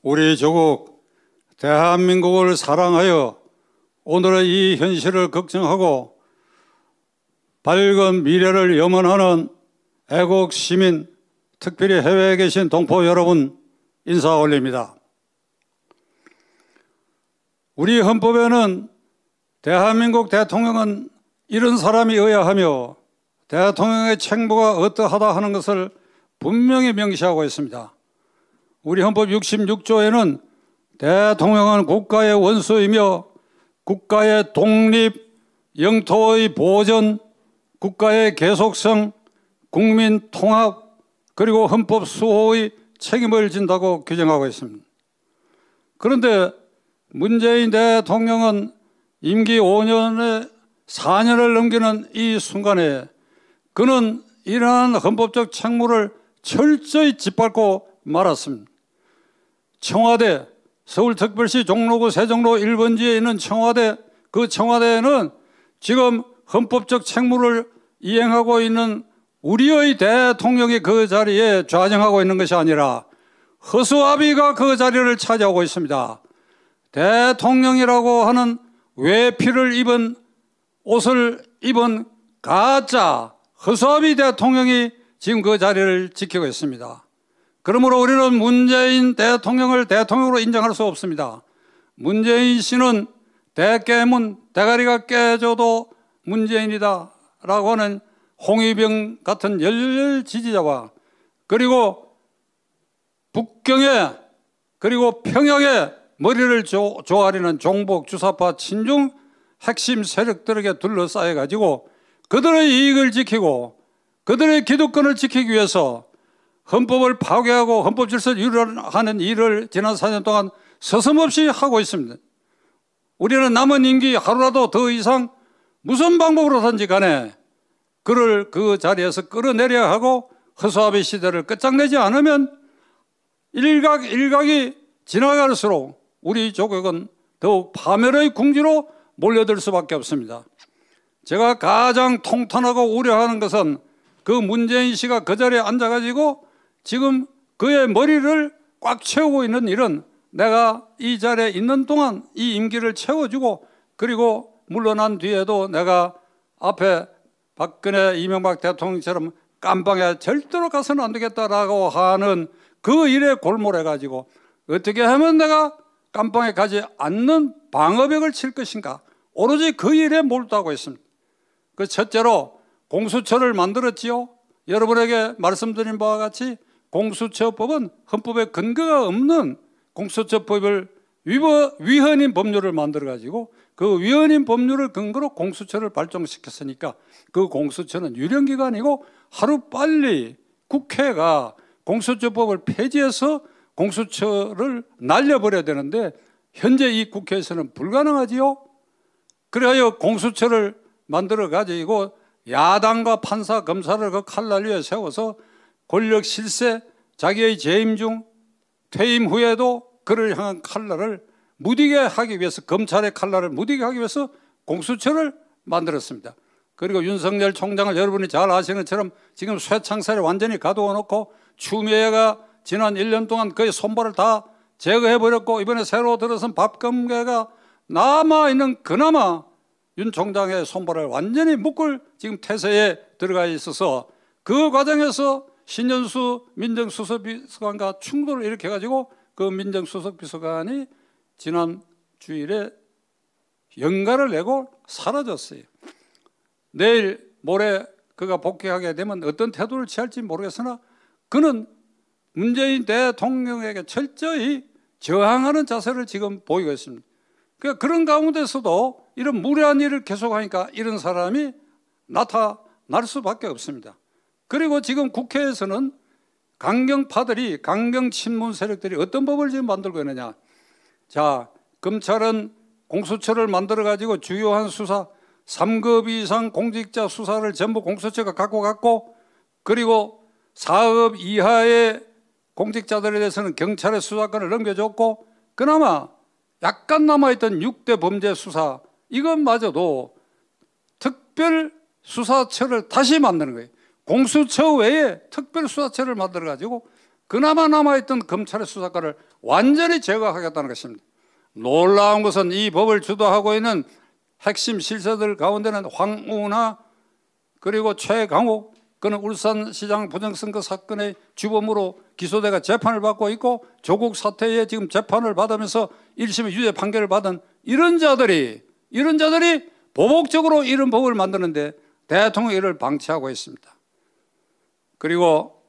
우리 조국 대한민국을 사랑하여 오늘의 이 현실을 걱정하고 밝은 미래를 염원하는 애국 시민, 특별히 해외에 계신 동포 여러분 인사 올립니다. 우리 헌법에는 대한민국 대통령은 이런 사람이어야 하며 대통령의 책무가 어떠하다 하는 것을 분명히 명시하고 있습니다. 우리 헌법 66조에는 대통령은 국가의 원수이며 국가의 독립, 영토의 보전, 국가의 계속성, 국민 통합, 그리고 헌법 수호의 책임을 진다고 규정하고 있습니다. 그런데 문재인 대통령은 임기 5년에 4년을 넘기는 이 순간에 그는 이러한 헌법적 책무를 철저히 짓밟고 말았습니다. 청와대, 서울특별시 종로구 세종로 1번지에 있는 청와대, 그 청와대에는 지금 헌법적 책무를 이행하고 있는 우리의 대통령이 그 자리에 좌정하고 있는 것이 아니라 허수아비가 그 자리를 차지하고 있습니다. 대통령이라고 하는 외피를 입은 옷을 입은 가짜 허수아비 대통령이 지금 그 자리를 지키고 있습니다. 그러므로 우리는 문재인 대통령을 대통령으로 인정할 수 없습니다. 문재인 씨는 대깨문, 대가리가 깨져도 문재인이다 라고 하는 홍위병 같은 열렬 지지자와 그리고 북경에 그리고 평양에 머리를 조아리는 종북 주사파 친중 핵심 세력들에게 둘러싸여 가지고 그들의 이익을 지키고 그들의 기득권을 지키기 위해서 헌법을 파괴하고 헌법 질서를 유린하는 일을 지난 4년 동안 서슴없이 하고 있습니다. 우리는 남은 임기 하루라도 더 이상 무슨 방법으로든지 간에 그를 그 자리에서 끌어내려야 하고 허수아비 시대를 끝장내지 않으면 일각이 지나갈수록 우리 조국은 더욱 파멸의 궁지로 몰려들 수밖에 없습니다. 제가 가장 통탄하고 우려하는 것은 그 문재인 씨가 그 자리에 앉아가지고 지금 그의 머리를 꽉 채우고 있는 일은 내가 이 자리에 있는 동안 이 임기를 채워주고 그리고 물러난 뒤에도 내가 앞에 박근혜 이명박 대통령처럼 깜방에 절대로 가서는 안 되겠다라고 하는 그 일에 골몰해가지고 어떻게 하면 내가 깜방에 가지 않는 방어벽을 칠 것인가 오로지 그 일에 몰두하고 있습니다. 그 첫째로 공수처를 만들었지요. 여러분에게 말씀드린 바와 같이 공수처법은 헌법에 근거가 없는 공수처법을 위헌인 법률을 만들어가지고 그 위헌인 법률을 근거로 공수처를 발족시켰으니까 그 공수처는 유령기관이고 하루빨리 국회가 공수처법을 폐지해서 공수처를 날려버려야 되는데 현재 이 국회에서는 불가능하지요. 그래야 공수처를 만들어가지고 야당과 판사, 검사를 그 칼날 위에 세워서 권력 실세, 자기의 재임 중 퇴임 후에도 그를 향한 칼날을 무디게 하기 위해서 검찰의 칼날을 무디게 하기 위해서 공수처를 만들었습니다. 그리고 윤석열 총장을 여러분이 잘 아시는 것처럼 지금 쇠창살에 완전히 가두어 놓고 추미애가 지난 1년 동안 그의 손발을 다 제거해버렸고 이번에 새로 들어선 박범계가 남아있는 그나마 윤 총장의 손발을 완전히 묶을 지금 태세에 들어가 있어서 그 과정에서 신년수 민정수석비서관과 충돌을 일으켜가지고 그 민정수석비서관이 지난 주일에 연가를 내고 사라졌어요. 내일 모레 그가 복귀하게 되면 어떤 태도를 취할지 모르겠으나 그는 문재인 대통령에게 철저히 저항하는 자세를 지금 보이고 있습니다. 그러니까 그런 가운데서도 이런 무례한 일을 계속하니까 이런 사람이 나타날 수밖에 없습니다. 그리고 지금 국회에서는 강경파들이 강경 친문 세력들이 어떤 법을 지금 만들고 있느냐. 자, 검찰은 공수처를 만들어 가지고 주요한 수사 3급 이상 공직자 수사를 전부 공수처가 갖고 갔고 그리고 4급 이하의 공직자들에 대해서는 경찰의 수사권을 넘겨줬고 그나마 약간 남아있던 6대 범죄 수사 이것마저도 특별 수사처를 다시 만드는 거예요. 공수처 외에 특별 수사처를 만들어 가지고 그나마 남아있던 검찰의 수사권을 완전히 제거하겠다는 것입니다. 놀라운 것은 이 법을 주도하고 있는 핵심 실세들 가운데는 황운하 그리고 최강욱, 그는 울산시장 부정선거 사건의 주범으로 기소돼가 재판을 받고 있고 조국 사태에 지금 재판을 받으면서 1심의 유죄 판결을 받은 이런 자들이 보복적으로 이런 법을 만드는데 대통령이 이를 방치하고 있습니다. 그리고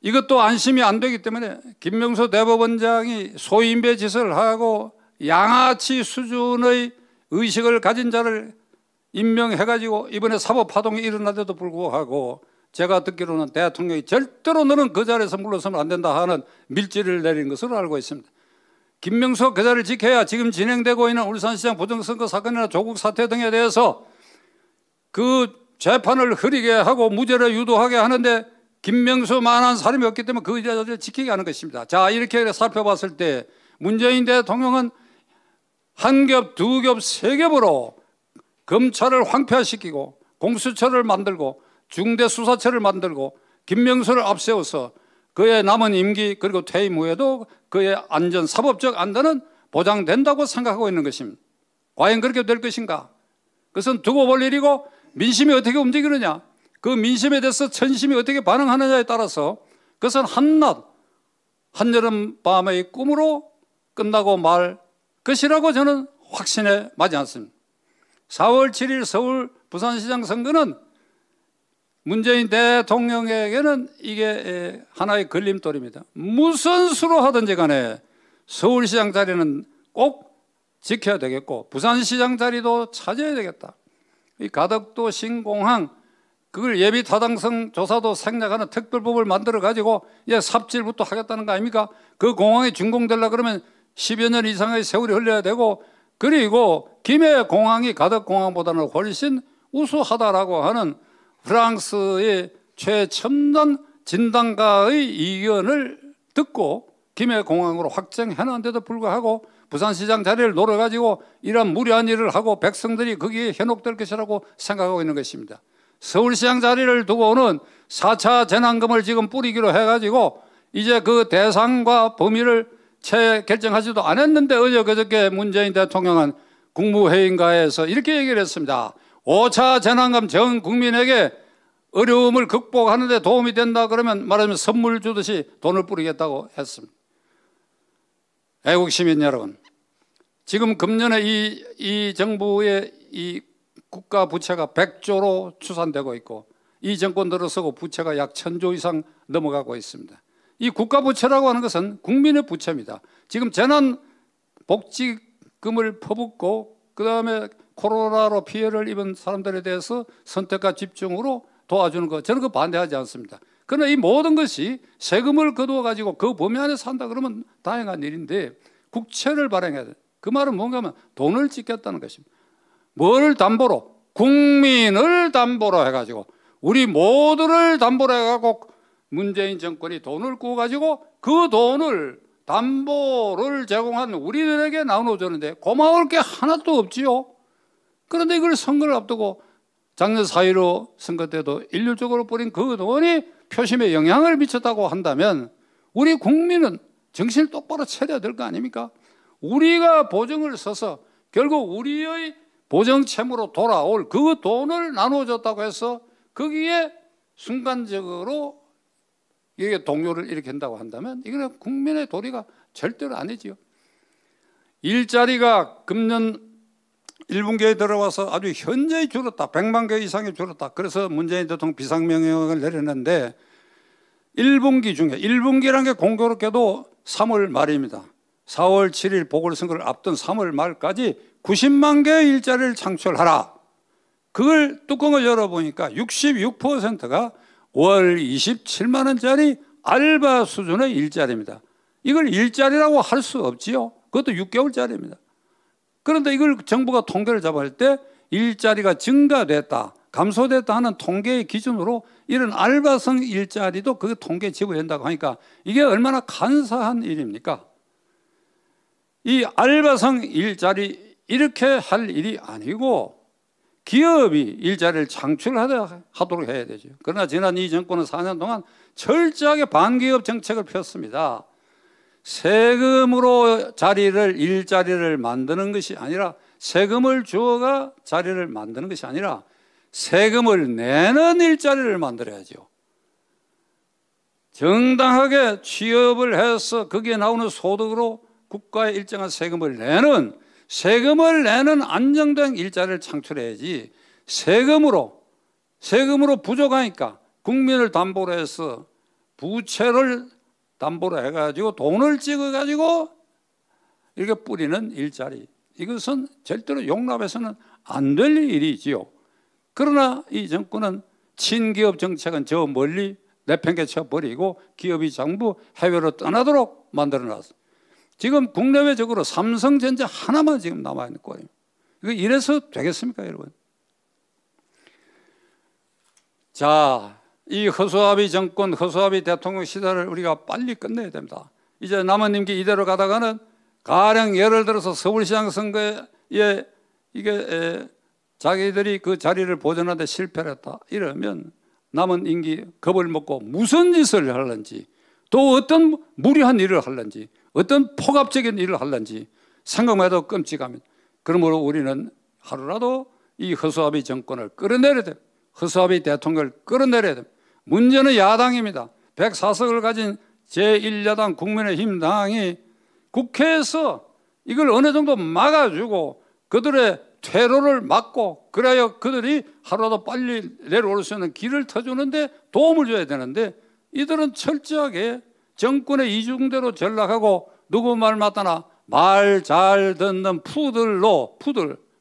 이것도 안심이 안 되기 때문에 김명수 대법원장이 소인배 짓을 하고 양아치 수준의 의식을 가진 자를 임명해가지고 이번에 사법파동이 일어나데도 불구하고 제가 듣기로는 대통령이 절대로 너는 그 자리에서 물러서면 안 된다 하는 밀지를 내린 것으로 알고 있습니다. 김명수 그 자리를 지켜야 지금 진행되고 있는 울산시장 부정선거 사건이나 조국 사태 등에 대해서 그 재판을 흐리게 하고 무죄를 유도하게 하는데 김명수만한 사람이 없기 때문에 그 자리를 지키게 하는 것입니다. 자, 이렇게 살펴봤을 때 문재인 대통령은 한 겹, 두 겹, 세 겹으로 검찰을 황폐화시키고 공수처를 만들고 중대수사처를 만들고 김명수를 앞세워서 그의 남은 임기 그리고 퇴임 후에도 그의 안전, 사법적 안전은 보장된다고 생각하고 있는 것입니다. 과연 그렇게 될 것인가? 그것은 두고 볼 일이고 민심이 어떻게 움직이느냐, 그 민심에 대해서 천심이 어떻게 반응하느냐에 따라서 그것은 한낮, 한여름밤의 꿈으로 끝나고 말 것이라고 저는 확신에 맞지 않습니다. 4월 7일 서울 부산시장 선거는 문재인 대통령에게는 이게 하나의 걸림돌입니다. 무슨 수로 하든지 간에 서울시장 자리는 꼭 지켜야 되겠고 부산시장 자리도 차지해야 되겠다. 이 가덕도 신공항 그걸 예비 타당성 조사도 생략하는 특별법을 만들어 가지고 이제 삽질부터 하겠다는 거 아닙니까? 그 공항이 준공되려고 그러면 10여 년 이상의 세월이 흘러야 되고 그리고 김해 공항이 가덕 공항보다는 훨씬 우수하다라고 하는 프랑스의 최첨단 진단가의 의견을 듣고 김해 공항으로 확정해놨는데도 불구하고 부산시장 자리를 노려가지고 이런 무리한 일을 하고 백성들이 거기에 현혹될 것이라고 생각하고 있는 것입니다. 서울시장 자리를 두고는 4차 재난금을 지금 뿌리기로 해가지고 이제 그 대상과 범위를 채 결정하지도 않았는데 어제 그저께 문재인 대통령은 국무회의인가에서 이렇게 얘기를 했습니다. 5차 재난금 전 국민에게 어려움을 극복하는 데 도움이 된다 그러면 말하자면 선물 주듯이 돈을 뿌리겠다고 했습니다. 애국시민 여러분, 지금 금년에 이 정부의 이 국가 부채가 100조로 추산되고 있고 이 정권 들어서고 부채가 약 1000조 이상 넘어가고 있습니다. 이 국가 부채라고 하는 것은 국민의 부채입니다. 지금 재난복지금을 퍼붓고 그다음에 코로나로 피해를 입은 사람들에 대해서 선택과 집중으로 도와주는 것, 저는 그 반대하지 않습니다. 그러나 이 모든 것이 세금을 거두어 가지고 그 범위 안에 산다 그러면 다행한 일인데 국채를 발행해야 돼. 그 말은 뭔가 하면 돈을 찍겠다는 것입니다. 뭘 담보로? 국민을 담보로 해가지고 우리 모두를 담보로 해가지고 문재인 정권이 돈을 꾸어가지고 그 돈을 담보를 제공한 우리들에게 나눠주는데 고마울 게 하나도 없지요. 그런데 이걸 선거를 앞두고 작년 4.15 선거 때도 일률적으로 뿌린 그 돈이 표심에 영향을 미쳤다고 한다면 우리 국민은 정신을 똑바로 차려야 될 거 아닙니까? 우리가 보증을 서서 결국 우리의 보정채무로 돌아올 그 돈을 나눠줬다고 해서 거기에 순간적으로 이게 동요를 일으킨다고 한다면 이거는 국민의 도리가 절대로 아니지요. 일자리가 금년 1분기에 들어와서 아주 현저히 줄었다. 100만 개 이상이 줄었다. 그래서 문재인 대통령 비상명령을 내렸는데 1분기 중에 1분기라는 게 공교롭게도 3월 말입니다. 4월 7일 보궐선거를 앞둔 3월 말까지 90만 개의 일자리를 창출하라. 그걸 뚜껑을 열어보니까 66%가 월 27만 원짜리 알바 수준의 일자리입니다. 이걸 일자리라고 할 수 없지요. 그것도 6개월짜리입니다. 그런데 이걸 정부가 통계를 잡을 때 일자리가 증가됐다, 감소됐다 하는 통계의 기준으로 이런 알바성 일자리도 그 통계에 집어낸다고 하니까 이게 얼마나 간사한 일입니까? 이 알바성 일자리 이렇게 할 일이 아니고 기업이 일자리를 창출하도록 해야 되죠. 그러나 지난 이 정권은 4년 동안 철저하게 반기업 정책을 폈습니다. 세금으로 일자리를 만드는 것이 아니라, 세금을 주어가 자리를 만드는 것이 아니라 세금을 내는 일자리를 만들어야죠. 정당하게 취업을 해서 거기에 나오는 소득으로 국가에 일정한 세금을 내는 안정된 일자리를 창출해야지, 세금으로 부족하니까 국민을 담보로 해서 부채를 담보로 해가지고 돈을 찍어가지고 이렇게 뿌리는 일자리, 이것은 절대로 용납해서는 안 될 일이지요. 그러나 이 정권은 친기업 정책은 저 멀리 내팽개쳐 버리고 기업이 전부 해외로 떠나도록 만들어놨어. 지금 국내외적으로 삼성전자 하나만 지금 남아있는 거예요. 이거 이래서 되겠습니까, 여러분? 자, 이 허수아비 정권, 허수아비 대통령 시대를 우리가 빨리 끝내야 됩니다. 이제 남은 임기 이대로 가다가는 가령 예를 들어서 서울시장 선거에 이게 자기들이 그 자리를 보존하는데 실패를 했다 이러면 남은 임기 겁을 먹고 무슨 짓을 하는지, 또 어떤 무리한 일을 하는지, 어떤 폭압적인 일을 하는지 생각만 해도 끔찍합니다. 그러므로 우리는 하루라도 이 허수아비 정권을 끌어내려야 됩니다. 허수아비 대통령을 끌어내려야 됩니다. 문제는 야당입니다. 104석을 가진 제1야당 국민의힘 당이 국회에서 이걸 어느 정도 막아주고 그들의 퇴로를 막고, 그래야 그들이 하루라도 빨리 내려올 수 있는 길을 터주는데 도움을 줘야 되는데, 이들은 철저하게 정권의 이중대로 전락하고 누구 말 맞다나 말 잘 듣는 푸들,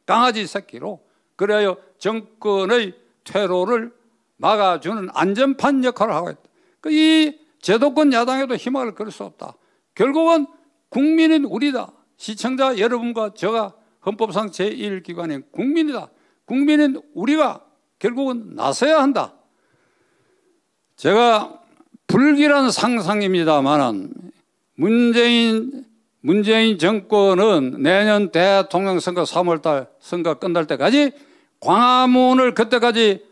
강아지 새끼로, 그래야 정권의 퇴로를 막아주는 안전판 역할을 하고 있다. 이 제도권 야당에도 희망을 걸 수 없다. 결국은 국민인 우리다. 시청자 여러분과 제가 헌법상 제1기관인 국민이다. 국민인 우리가 결국은 나서야 한다. 제가 불길한 상상입니다만 문재인 정권은 내년 대통령 선거 3월달 선거 끝날 때까지 광화문을 그때까지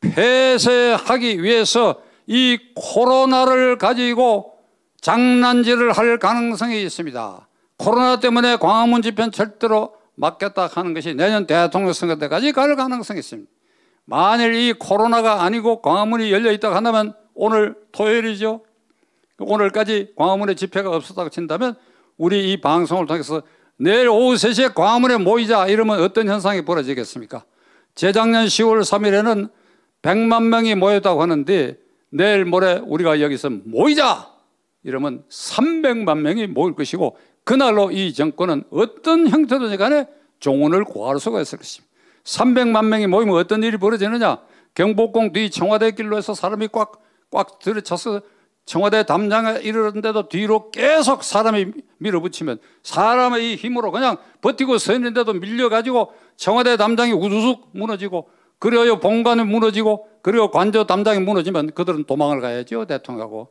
폐쇄하기 위해서 이 코로나를 가지고 장난질을 할 가능성이 있습니다. 코로나 때문에 광화문 집회는 절대로 막겠다 하는 것이 내년 대통령 선거 때까지 갈 가능성이 있습니다. 만일 이 코로나가 아니고 광화문이 열려있다고 한다면, 오늘 토요일이죠. 오늘까지 광화문에 집회가 없었다고 친다면 우리 이 방송을 통해서 내일 오후 3시에 광화문에 모이자 이러면 어떤 현상이 벌어지겠습니까? 재작년 10월 3일에는 100만 명이 모였다고 하는데 내일 모레 우리가 여기서 모이자 이러면 300만 명이 모일 것이고, 그날로 이 정권은 어떤 형태로든 간에 종언을 구할 수가 있을 것입니다. 300만 명이 모이면 어떤 일이 벌어지느냐? 경복궁 뒤 청와대 길로 해서 사람이 꽉 들이쳐서 청와대 담장에 이르는데도 뒤로 계속 사람이 밀어붙이면 사람의 이 힘으로 그냥 버티고 서 있는데도 밀려가지고 청와대 담장이 우두둑 무너지고, 그리고 본관이 무너지고, 그리고 관저 담장이 무너지면 그들은 도망을 가야죠. 대통령하고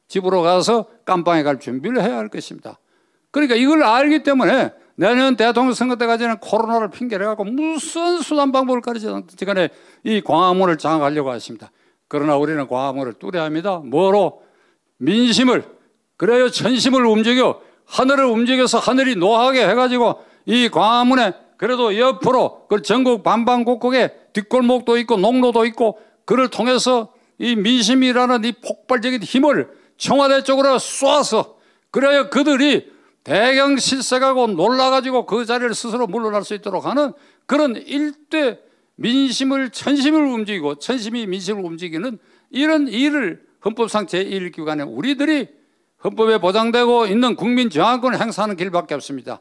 집으로 가서 깜빵에 갈 준비를 해야 할 것입니다. 그러니까 이걸 알기 때문에 내년 대통령 선거 때까지는 코로나를 핑계를 갖고 무슨 수단 방법을 가르치든지 간에 이 광화문을 장악하려고 하십니다. 그러나 우리는 광화문을 뚫어야 합니다. 뭐로? 민심을, 그래야 전심을 움직여 하늘을 움직여서 하늘이 노하게 해가지고 이 광화문에 그래도 옆으로 그 전국 반방곡곡에 뒷골목도 있고 농로도 있고, 그를 통해서 이 민심이라는 이 폭발적인 힘을 청와대 쪽으로 쏘아서, 그래야 그들이 대경실색하고 놀라가지고 그 자리를 스스로 물러날 수 있도록 하는 그런 일대 민심을, 천심을 움직이고 천심이 민심을 움직이는 이런 일을 헌법상 제1기관에 우리들이 헌법에 보장되고 있는 국민저항권을 행사하는 길밖에 없습니다.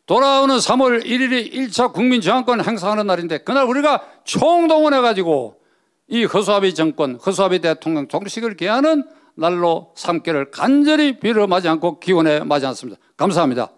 돌아오는 3월 1일이 1차 국민저항권을 행사하는 날인데, 그날 우리가 총동원해가지고 이 허수아비 정권, 허수아비 대통령 종식을 기하는 날로 삼기를 간절히 빌어 마지 않고 기원해 마지 않습니다. 감사합니다.